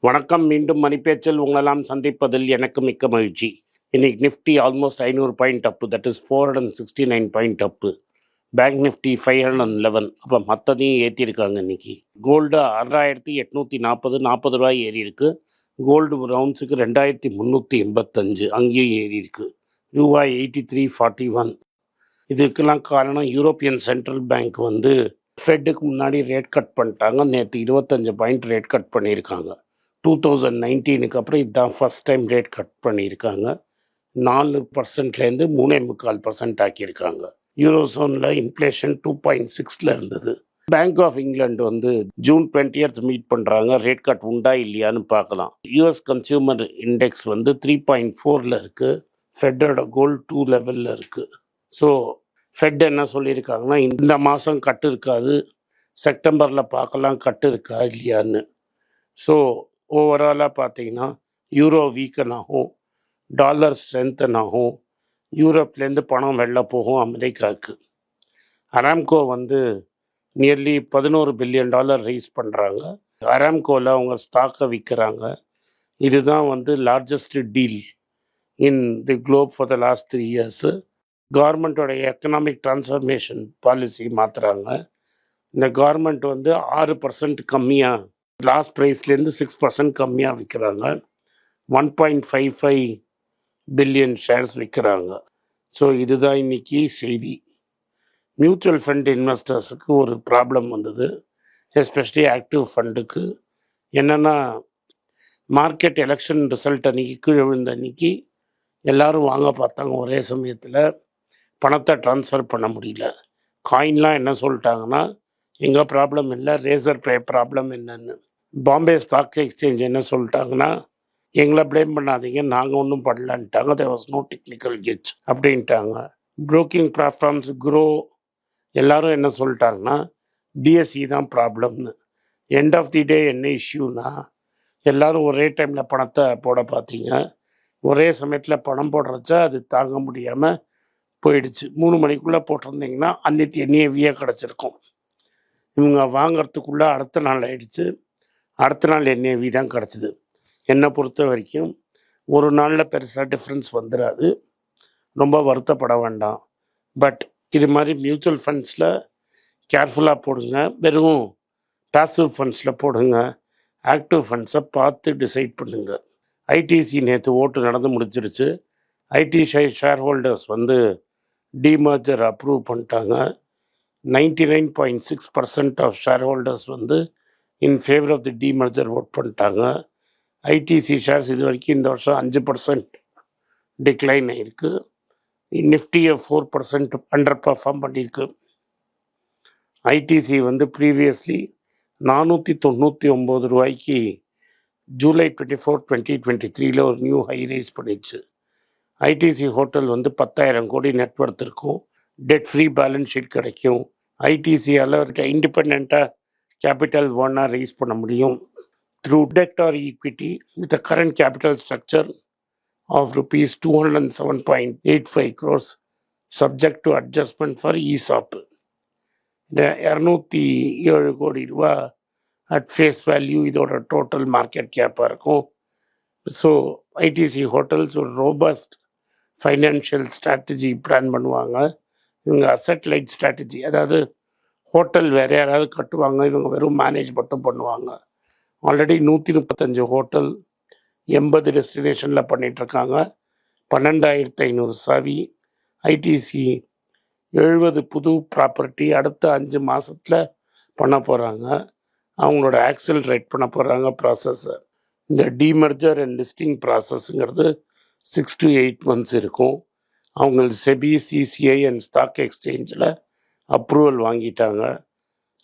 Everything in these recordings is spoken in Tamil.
வணக்கம். மீண்டும் மணிப்பேச்சில் உங்களெல்லாம் சந்திப்பதில் எனக்கு மிக்க மகிழ்ச்சி. இன்னைக்கு Nifty almost 500 point Appu, that is 469 point Appu. Bank Nifty 511. அப்போ மற்றதையும் ஏற்றிருக்காங்க இன்னைக்கு. கோல்டு 6840 ரூபாய் ஏறி இருக்கு. கோல்டு ரவுண்ட்ஸுக்கு 2385 அங்கேயும் ஏறி இருக்கு. ரூபாய் 8341. இதுக்கெல்லாம் காரணம் யூரோப்பியன் சென்ட்ரல் பேங்க் வந்து ஃபெட்டுக்கு முன்னாடி ரேட் கட் பண்ணிட்டாங்க. நேற்று 25 பாயிண்ட் ரேட் கட் பண்ணியிருக்காங்க. 2019 அப்புறம் இதுதான் ஃபஸ்ட் டைம் ரேட் கட் பண்ணியிருக்காங்க. 4%லேருந்து 3.25% ஆக்கியிருக்காங்க. யூரோசோனில் இன்ஃப்ளேஷன் 2.6 இருந்தது. பேங்க் ஆஃப் இங்கிலாந்து வந்து ஜூன் 20 மீட் பண்ணுறாங்க. ரேட் கட் உண்டா இல்லையான்னு பார்க்கலாம். யூஎஸ் கன்சியூமர் இண்டெக்ஸ் வந்து 3.4 இருக்குது. ஃபெட்டோட கோல் 2 லெவலில் இருக்குது. ஸோ ஃபெட் என்ன சொல்லியிருக்காங்கன்னா, இந்த மாதம் கட்டு இருக்காது, செப்டம்பரில் பார்க்கலாம் கட்டு இருக்கா இல்லையான்னு. ஸோ ஓவராலாக பார்த்தீங்கன்னா யூரோ வீக்கன் ஆகும், டாலர் ஸ்ட்ரென்தன் ஆகும், யூரோப்லேருந்து பணம் வெளில போகும் அமெரிக்காவுக்கு. அராம்கோ வந்து நியர்லி $11 பில்லியன் ரைஸ் பண்ணுறாங்க. அராம்கோவில் அவங்க ஸ்டாக்கை விற்கிறாங்க. இதுதான் வந்து largest deal in the Globe for the last 3 years. கவர்மெண்ட்டோட எக்கனாமிக் டிரான்ஸ்ஃபர்மேஷன் பாலிசி மாற்றுறாங்க. இந்த கவர்மெண்ட் வந்து 6% கம்மியாக, லாஸ்ட் ப்ரைஸ்லேருந்து 6% கம்மியாக விற்கிறாங்க. 1.55 பில்லியன் ஷேர்ஸ் விற்கிறாங்க. ஸோ இதுதான் இன்னைக்கு செய்தி. மியூச்சுவல் ஃபண்ட் இன்வெஸ்டர்ஸுக்கு ஒரு ப்ராப்ளம் வந்தது, எஸ்பெஷலி ஆக்டிவ் ஃபண்டுக்கு. என்னென்னா, மார்க்கெட் எலெக்ஷன் ரிசல்ட் அன்றைக்கி கீழே விழுந்த அன்றைக்கி எல்லோரும் வாங்க பார்த்தாங்க. ஒரே சமயத்தில் பணத்தை ட்ரான்ஸ்ஃபர் பண்ண முடியல. காயின்லாம் என்ன சொல்லிட்டாங்கன்னா, எங்கள் ப்ராப்ளம் இல்லை, ரேசர் ப்ரே ப்ராப்ளம் என்னன்னு. பாம்பே ஸ்டாக் எக்ஸ்சேஞ்ச் என்ன சொல்லிட்டாங்கன்னா, எங்களை ப்ளேம் பண்ணாதீங்க, நாங்கள் ஒன்றும் பண்ணலான்ட்டாங்க. தேர் வாஸ் நோ டெக்னிக்கல் கிட்ச் அப்படின்ட்டாங்க. ப்ரோக்கிங் பிளாட்ஃபார்ம்ஸ் க்ரோ எல்லோரும் என்ன சொல்லிட்டாங்கன்னா, டிஎஸ்சி தான் ப்ராப்ளம்னு. எண்ட் ஆஃப் தி டே என்ன இஷ்யூனா, எல்லோரும் ஒரே டைமில் பணத்தை போட பார்த்தீங்க. ஒரே சமயத்தில் பணம் போடுறச்சா அது தாங்க முடியாமல் போயிடுச்சு. 3 மணிக்குள்ளே போட்டிருந்தீங்கன்னா அன்னைக்கு என்ஏவியே கிடச்சிருக்கும். இவங்க வாங்கிறதுக்குள்ளே அடுத்த நாள் ஆயிடுச்சு. அடுத்த நாள் என்ஏவி தான் கிடச்சிது. என்னை பொறுத்த வரைக்கும் ஒரு நாளில் பெருசாக டிஃப்ரென்ஸ் வந்துடாது, ரொம்ப வருத்தப்பட வேண்டாம். பட் இது மாதிரி மியூச்சுவல் ஃபண்ட்ஸில் கேர்ஃபுல்லாக போடுங்க. வெறும் பாசிவ் ஃபண்ட்ஸில் போடுங்க. ஆக்டிவ் ஃபண்ட்ஸை பார்த்து டிசைட் பண்ணுங்க. ஐடிசி நேற்று ஓட்டு நடந்து முடிச்சிருச்சு. ஐடி ஷேர் ஹோல்டர்ஸ் வந்து டிமர்ஜர் அப்ரூவ் பண்ணிட்டாங்க. 99.6% ஆஃப் ஷேர் ஹோல்டர்ஸ் வந்து in favour of the demerger vote பண்ணிட்டாங்க. ஐடிசி ஷேர்ஸ் இது வரைக்கும் இந்த வருஷம் 5% டிக்ளைன் ஆகிருக்கு. நிஃப்டியை 4% அண்டர் பர்ஃபார்ம் பண்ணியிருக்கு. ஐடிசி வந்து ப்ரீவியஸ்லி 499 ரூபாய்க்கு ஜூலை 24, 2023 ஒரு நியூ ஹை ரைஸ் பண்ணிடுச்சு. ஐடிசி ஹோட்டல் வந்து 10,000 கோடி நெட்வொர்த் இருக்கும். டெட் ஃப்ரீ பேலன்ஸ் ஷீட் கிடைக்கும். ஐடிசியால் இண்டிபெண்ட்டாக கேபிட்டல் ஒன்னாக ரைஸ் பண்ண முடியும் through debt or equity with current capital structure of rupees 207.85 crores subject to adjustment for ESOP. 207 கோடி ரூபா அட் ஃபேஸ் வேல்யூ இதோட டோட்டல் மார்க்கெட் கேப்பாக இருக்கும். ஸோ ஐடிசி ஹோட்டல்ஸ் ஒரு ரோபஸ்ட் ஃபைனான்ஷியல் ஸ்ட்ராட்டஜி பிளான் பண்ணுவாங்க. இவங்க அசெட் லைட் ஸ்ட்ராட்டஜி, அதாவது ஹோட்டல் வேறு யாராவது கட்டுவாங்க, இவங்க வெறும் மேனேஜ் மட்டும் பண்ணுவாங்க. ஆல்ரெடி 135 ஹோட்டல் 80 டெஸ்டினேஷனில் பண்ணிகிட்ருக்காங்க. 12,500 சாவி. ஐடிசி 70 புது ப்ராப்பர்ட்டி அடுத்த 5 மாதத்தில் பண்ண போகிறாங்க. அவங்களோட ஆக்சலரேட் பண்ண போகிறாங்க ப்ராசஸை. இந்த டிமர்ஜர் அண்ட் லிஸ்டிங் ப்ராசஸ்ங்கிறது 6 to 8 months இருக்கும். அவங்க செபி, சிசிஐ அண்ட் ஸ்டாக் எக்ஸ்சேஞ்சில் அப்ரூவல் வாங்கிட்டாங்க.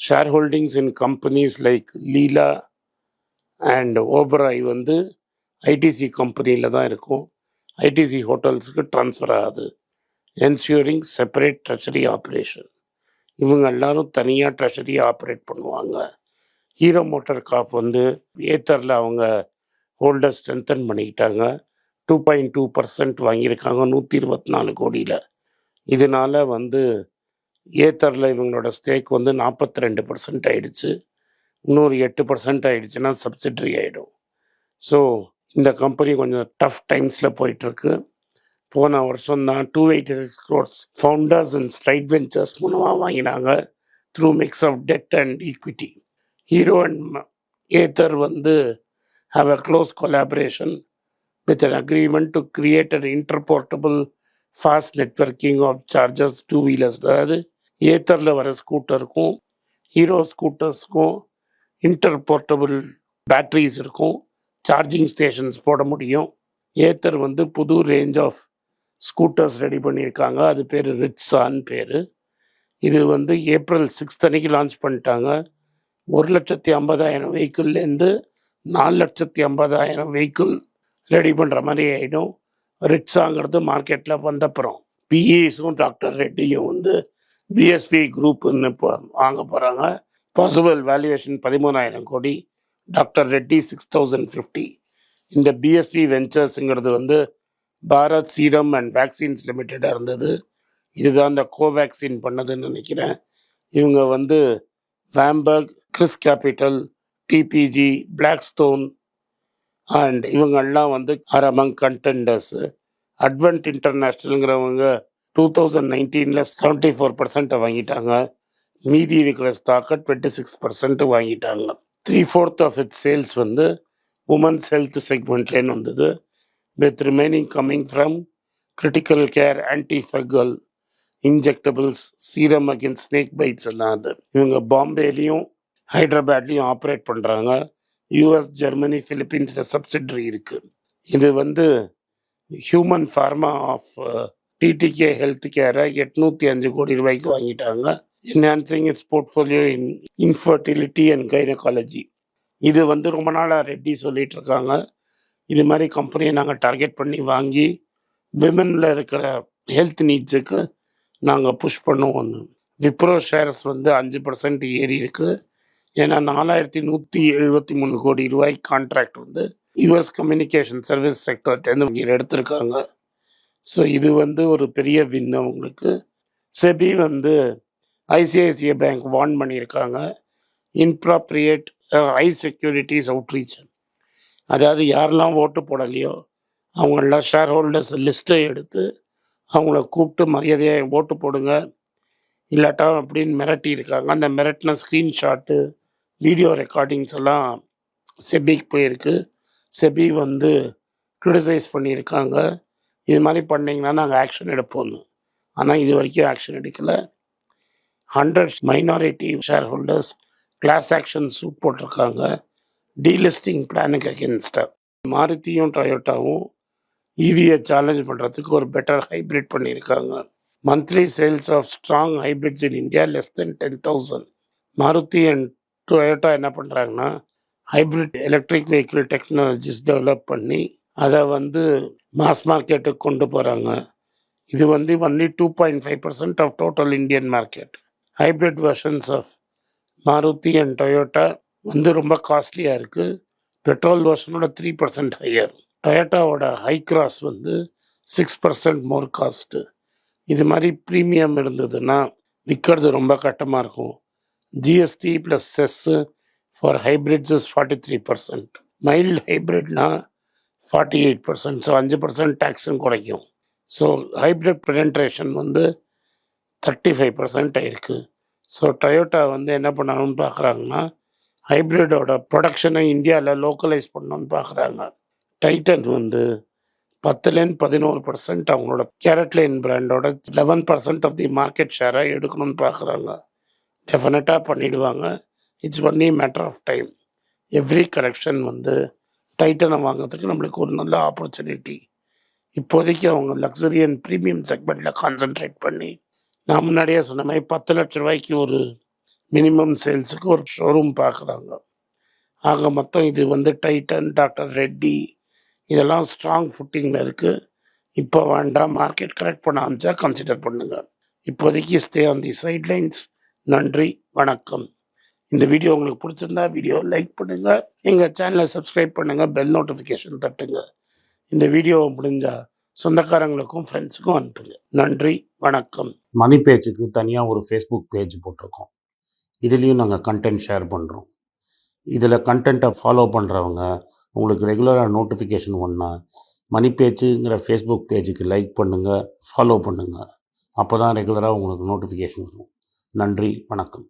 Share holdings in companies like Leela and Oberoi வந்து ஐடிசி கம்பெனியில் தான் இருக்கும். ஐடிசி ஹோட்டல்ஸுக்கு ட்ரான்ஸ்ஃபர் ஆகுது. Ensuring separate treasury operation. இவங்க எல்லாரும் தனியாக ட்ரெஷரியை ஆப்ரேட் பண்ணுவாங்க. ஹீரோ மோட்டார் காப் வந்து ஏத்தரில் அவங்க ஹோல்டர் ஸ்ட்ரென்தன் பண்ணிக்கிட்டாங்க. 2.2% வாங்கியிருக்காங்க 124 கோடியில். இதனால் வந்து ஏத்தரில் இவங்களோட ஸ்டேக் வந்து 42% ஆகிடுச்சு. இன்னொரு 8% ஆகிடுச்சுன்னா சப்சிடரி ஆகிடும். ஸோ இந்த கம்பெனி கொஞ்சம் டஃப் டைம்ஸில் போயிட்டுருக்கு. போன வருஷம் தான் 286 crores founders and Stride Ventures மூலமாக வாங்கினாங்க through mix of debt and equity. Hero and Ather வந்து have a close collaboration with an agreement to create an interportable fast networking of chargers two-wheelers. அதாவது ஏத்தரில் வர ஸ்கூட்டருக்கும் ஹீரோ ஸ்கூட்டர்ஸ்க்கும் இன்டர்போர்ட்டபிள் பேட்ரிஸ் இருக்கும், சார்ஜிங் ஸ்டேஷன்ஸ் போட முடியும். ஏத்தர் வந்து புது ரேஞ்ச் ஆஃப் ஸ்கூட்டர்ஸ் ரெடி பண்ணியிருக்காங்க. அது பேர் ரிட்ஸான்னு பேர். இது வந்து April 6 அன்னைக்கு லான்ச் பண்ணிட்டாங்க. 1,50,000 வெஹிக்கிள்லேருந்து 4,50,000 வெஹிக்கிள் ரெடி பண்ணுற மாதிரி ஆகிடும். ரிட்ஸாங்கிறது மார்க்கெட்டில் வந்தப்புறம் பிஇஸும் டாக்டர் ரெட்டியும் வந்து பிஎஸ்பி குரூப்புன்னு இப்போ வாங்க போகிறாங்க. பாசிபிள் வேல்யூவேஷன் 13,000 கோடி, டாக்டர் ரெட்டி 6,050. இந்த பிஎஸ்பி வெஞ்சர்ஸுங்கிறது வந்து பாரத் சீரம் அண்ட் வேக்சின்ஸ் லிமிட்டடாக இருந்தது. இதுதான் இந்த கோவேக்சின் பண்ணதுன்னு நினைக்கிறேன். இவங்க வந்து Warburg, Chrys Capital, TPG, Blackstone and இவங்கெல்லாம் வந்து ஆர் அமங் கண்டெண்டர்ஸு. அட்வென்ட் இன்டர்நேஷ்னலுங்கிறவங்க 2019 74% வாங்கிட்டாங்க. மீதி இருக்கிற ஸ்டாக்கை 26% வாங்கிட்டாங்க. 3/4 ஆஃப் இட் சேல்ஸ் வந்து உமன்ஸ் ஹெல்த் செக்மெண்ட்லேன்னு வந்தது, with remaining coming from critical care, antifungal injectables, serum against snake bites எல்லாம். அது இவங்க பாம்பேலையும் ஹைதராபாத்லேயும் ஆப்ரேட் பண்ணுறாங்க. யூஎஸ், ஜெர்மனி, பிலிப்பீன்ஸில் சப்சிடரி இருக்குது. இது வந்து human pharma of TTK health கேரை 805 கோடி ரூபாய்க்கு வாங்கிட்டாங்க. Enhancing its portfolio in infertility and gynaecology. இது வந்து ரொம்ப நாளாக ரெட்டி சொல்லிட்டு இருக்காங்க, இது மாதிரி கம்பெனியை நாங்கள் டார்கெட் பண்ணி வாங்கி விமனில் இருக்கிற ஹெல்த் நீட்ஸுக்கு நாங்கள் புஷ் பண்ணுவோம்னு. விப்ரோ ஷேர்ஸ் வந்து 5% ஏறி இருக்குது. ஏன்னா 4,173 கோடி ரூபாய் கான்ட்ராக்ட் வந்து யூஎஸ் கம்யூனிகேஷன் சர்வீஸ் செக்டர்லேருந்து இங்கே எடுத்திருக்காங்க. ஸோ இது வந்து ஒரு பெரிய வின் அவங்களுக்கு. செபி வந்து ஐசிஐசிஐ பேங்க் வார்ன் பண்ணியிருக்காங்க, இன்ப்ராப்ரியேட் ஹை செக்யூரிட்டிஸ் அவுட்ரீச். அதாவது யாரெல்லாம் ஓட்டு போடலையோ அவங்களெலாம் ஷேர் ஹோல்டர்ஸ் லிஸ்ட்டை எடுத்து அவங்கள கூப்பிட்டு மரியாதையாக ஓட்டு போடுங்க இல்லாட்டா அப்படின்னு மிரட்டி இருக்காங்க. அந்த மிரட்டின ஸ்க்ரீன்ஷாட்டு, வீடியோ ரெக்கார்டிங்ஸ் எல்லாம் செபிக்கு போயிருக்கு. செபி வந்து க்ரிட்டிசைஸ் பண்ணியிருக்காங்க, இது மாதிரி பண்ணிங்கன்னா நாங்கள் ஆக்ஷன் எடுப்போம்னு. ஆனால் இது வரைக்கும் ஆக்ஷன் எடுக்கலை. 100 minority share holders class action suit delisting டீலிஸ்டிங் பிளானுக்கு அகேன்ஸ்டாக. மாருதியும் டொயோட்டாவும் ஈவியை சேலஞ்ச் பண்ணுறதுக்கு ஒரு பெட்டர் ஹைப்ரிட் பண்ணியிருக்காங்க. Monthly sales of strong hybrids in India less than 10,000. Maruti and Toyota என்ன பண்ணுறாங்கன்னா hybrid electric vehicle technologies develop பண்ணி அதை வந்து மாஸ் மார்க்கெட்டுக்கு கொண்டு போகிறாங்க. இது வந்து only 2.5% of total Indian market. Hybrid versions of Maruti and Toyota வந்து ரொம்ப காஸ்ட்லியாக இருக்குது. Petrol வெர்ஷனோட 3% higher. டொயோட்டாவோட ஹை கிராஸ் வந்து 6% மோர் காஸ்ட்டு. இது மாதிரி ப்ரீமியம் இருந்ததுன்னா விற்கிறது ரொம்ப கட்டமாக இருக்கும். GST plus cess for hybrids is 43%. Mild ஹைப்ரிட்னா 48%. ஸோ 5% டேக்ஸும் குறைக்கும். ஸோ ஹைப்ரிட் பெனட்ரேஷன் வந்து 35% ஆயிருக்கு. ஸோ டொயோட்டா வந்து என்ன பண்ணணும்னு பார்க்குறாங்கன்னா ஹைப்ரிடோட ப்ரொடக்ஷனை இந்தியாவில் லோக்கலைஸ் பண்ணணும்னு பார்க்குறாங்க. டைட்டன் வந்து 10-11% அவங்களோட கேரட்லைன் பிராண்டோட 11% ஆஃப் தி மார்க்கெட் ஷேரை எடுக்கணும்னு பார்க்குறாங்க. டெஃபினட்டாக பண்ணிவிடுவாங்க. It's only matter of time. Every correction வந்து டைட்டனை வாங்கிறதுக்கு நம்மளுக்கு ஒரு நல்ல ஆப்பர்ச்சுனிட்டி. இப்போதைக்கு அவங்க லக்ஸரி அண்ட் ப்ரீமியம் செக்மெண்ட்டில் கான்சென்ட்ரேட் பண்ணி நான் முன்னாடியே சொன்ன மாதிரி 10 லட்ச ரூபாய்க்கு ஒரு மினிமம் சேல்ஸுக்கு ஒரு ஷோரூம் பார்க்குறாங்க. ஆக மொத்தம் இது வந்து டைட்டன், டாக்டர் ரெட்டி இதெல்லாம் ஸ்ட்ராங் ஃபுட்டிங்கில் இருக்குது. இப்போ வேண்டாம், மார்க்கெட் கரெக்ட் பண்ண ஆரம்பிச்சா கன்சிடர் பண்ணுங்கள். இப்போதைக்கு ஸ்டே ஆன் தி சைட்லைன்ஸ். நன்றி, வணக்கம். இந்த வீடியோ உங்களுக்கு பிடிச்சிருந்தா வீடியோ லைக் பண்ணுங்கள், எங்கள் சேனலை சப்ஸ்கிரைப் பண்ணுங்கள், பெல் நோட்டிஃபிகேஷன் தட்டுங்க. இந்த வீடியோவை முடிஞ்சால் சொந்தக்காரங்களுக்கும் ஃப்ரெண்ட்ஸுக்கும் அனுப்புங்க. நன்றி, வணக்கம். மணி பேஜுக்கு தனியாக ஒரு ஃபேஸ்புக் பேஜ் போட்டிருக்கோம். இதுலேயும் நாங்கள் கண்டென்ட் ஷேர் பண்ணுறோம். இதில் கண்டென்ட்டை ஃபாலோ பண்ணுறவங்க உங்களுக்கு ரெகுலராக நோட்டிஃபிகேஷன் பண்ணால் மணி பேச்சுங்கிற ஃபேஸ்புக் பேஜுக்கு லைக் பண்ணுங்கள், ஃபாலோ பண்ணுங்கள். அப்போ தான் ரெகுலராக உங்களுக்கு நோட்டிஃபிகேஷன் வரும். நன்றி, வணக்கம்.